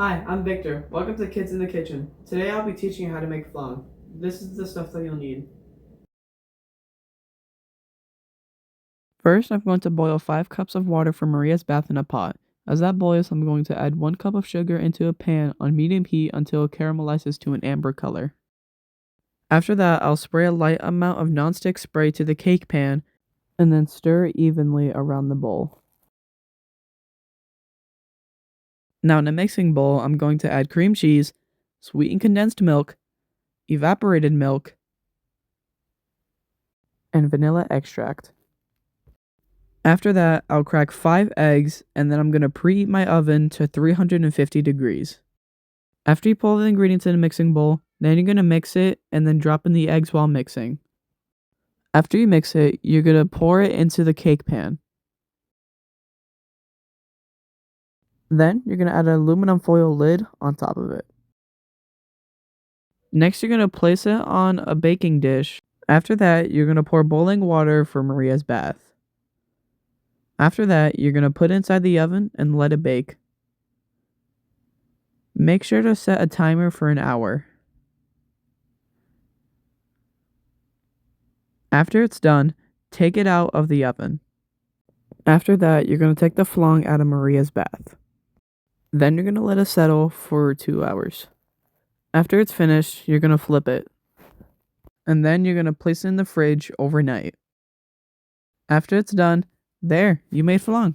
Hi, I'm Victor. Welcome to Kids in the Kitchen. Today I'll be teaching you how to make flan. This is the stuff that you'll need. First, I'm going to boil 5 cups of water for Maria's bath in a pot. As that boils, I'm going to add 1 cup of sugar into a pan on medium heat until it caramelizes to an amber color. After that, I'll spray a light amount of nonstick spray to the cake pan and then stir it evenly around the bowl. Now in a mixing bowl, I'm going to add cream cheese, sweetened condensed milk, evaporated milk, and vanilla extract. After that, I'll crack 5 eggs, and then I'm going to preheat my oven to 350 degrees. After you pour the ingredients in a mixing bowl, then you're going to mix it and then drop in the eggs while mixing. After you mix it, you're going to pour it into the cake pan. Then you're going to add an aluminum foil lid on top of it. Next, you're going to place it on a baking dish. After that, you're going to pour boiling water for Maria's bath. After that, you're going to put it inside the oven and let it bake. Make sure to set a timer for an hour. After it's done, take it out of the oven. After that, you're going to take the flan out of Maria's bath. Then you're going to let it settle for 2 hours. After it's finished, you're going to flip it. And then you're going to place it in the fridge overnight. After it's done, there, you made flan.